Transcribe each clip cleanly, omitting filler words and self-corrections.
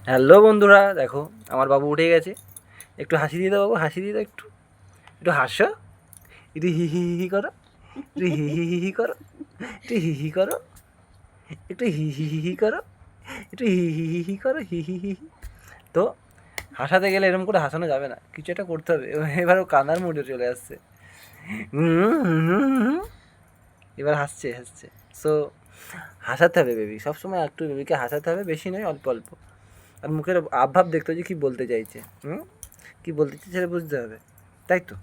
Hello বন্ধুরা, দেখো আমার বাবু উঠে গেছে। একটু হাসি দিয়ে দাও বাবু, হাসি দিয়ে দাও, একটু একটু হাসো, একটু হি হি হি করো, একটু হি হি হি করো, একটু হি হি করো, একটু হি হি হি করো, একটু হি হি হি করো, হি হি হি। তো হাসাতে গেলে এরকম করে হাসানো যাবে না, কিছু একটা করতে হবে। এবার ও কান্নার মুডে চলে আসছে। এবার হাসছে হাসছে। সো হাসাতে হবে বেবি, সবসময় একটু বেবিকে হাসাতে হবে, বেশি নয়, অল্প অল্প। আর মুখের আবভাব দেখতে হবে যে কী বলতে চাইছে, কী বলতে চাইছে সেটা বুঝতে হবে। তাই তো,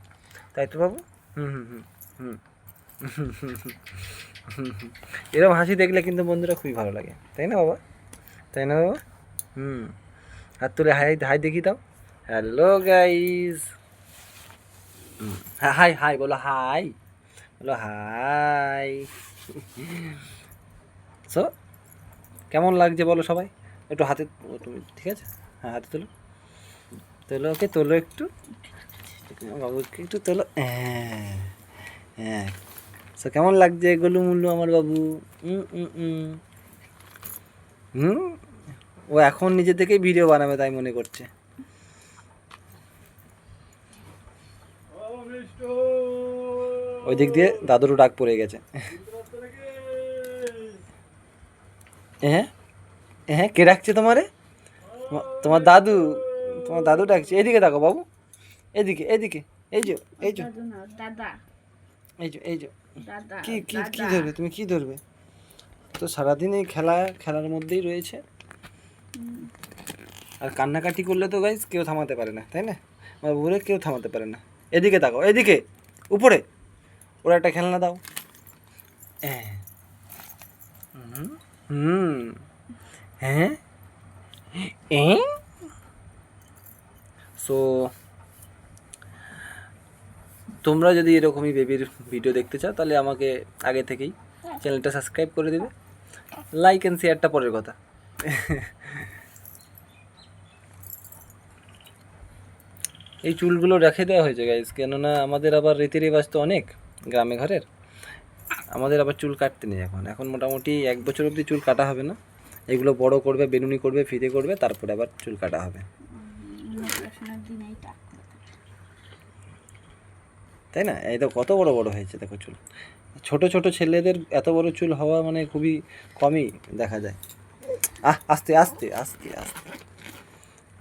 তাই তো বাবু। হুম হুম হুম হুম এরকম হাসি দেখলে কিন্তু বন্ধুরা খুবই ভালো লাগে, তাই না বাবা? তাই না বাবা? হাত তুলে হাই হাই দেখি দাও। হ্যালো গাইস, হ্যাঁ হাই হাই বলো, হাই বলো, হাই। সো কেমন লাগছে বলো সবাই? একটু হাতে তুমি, ঠিক আছে? হ্যাঁ হাতে তোলো, তোলো, ওকে তোলো, একটু বাবুকে একটু তোলো। হ্যাঁ হ্যাঁ। সো কেমন লাগছে গোলু মুল্লু আমার বাবু? হুম, ও এখন নিজে থেকেই ভিডিও বানাবে তাই মনে করছে। ওই দিক দিয়ে দাদুরও ডাক পড়ে গেছে। হ্যাঁ হ্যাঁ, কে ডাকছে তোমারে? তোমার দাদু, তোমার দাদু ডাকছে। এদিকে দেখো বাবু, এদিকে এদিকে, এই যে এই যে এই যে এই যে, কি কি কি ধরবে তুমি, কি ধরবে? তো সারাদিন এই খেলার মধ্যেই রয়েছে। আর কান্নাকাটি করলে তো গাইস কেউ থামাতে পারে না, তাই না? আমার বুড়ে কেউ থামাতে পারে না। এদিকে তাকাও, এদিকে উপরে, ওরা একটা খেলনা দাও। হ্যাঁ হুম হ্যাঁ সো তোমরা যদি এরকমই বেবির ভিডিও দেখতে চাও তাহলে আমাকে আগে থেকেই চ্যানেলটা সাবস্ক্রাইব করে দেবে। লাইক অ্যান্ড শেয়ারটা পরের কথা। এই চুলগুলো রেখে দেওয়া হয়েছে গাইজ, কেননা আমাদের আবার রীতি রেওয়াজ তো অনেক গ্রামে ঘরের। আমাদের আবার চুল কাটতে নেই এখন, এখন মোটামুটি 1 বছর অবধি চুল কাটা হবে না। এগুলো বড় করবে, বেনুনি করবে, ফিতে করবে, তারপরে আবার চুল কাটা হবে, তাই না? এই তো কত বড় বড় হয়েছে দেখো চুল। ছোট ছোট ছেলেদের এত বড় চুল হওয়া মানে খুবই কমই দেখা যায়। আস্তে আস্তে আস্তে আস্তে,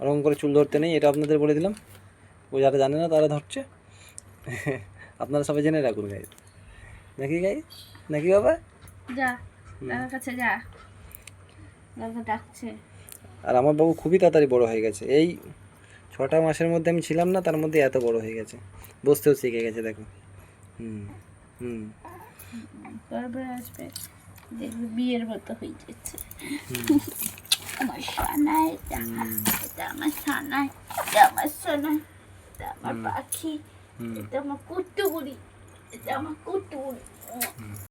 ওরকম করে চুল ধরতে নেই, এটা আপনাদের বলে দিলাম। ও যারা জানে না তারা ধরছে। আপনারা সবাই জেনে রাখুন গাই, নাকি গাই, নাকি বাবা? যা দাদার কাছে যা, দাদা ডাকছে। আর আমার বাবু খুবই তাড়াতাড়ি বড় হয়ে গেছে। এই 6টা মাসের মধ্যে আমি ছিলাম না, তার মধ্যে এত বড় হয়ে গেছে, বসতেও শিখে গেছে দেখো। হুম হুম তারপরে আসবে দেখবে বিয়ের মতো হয়ে যাচ্ছে। আমার সোনাই, এটা আমার সোনাই, এটা আমার সোনাই, এটা আমার পাখি, এটা আমার কুট্টু বুড়ি, এটা আমার কুট্টু বুড়ি।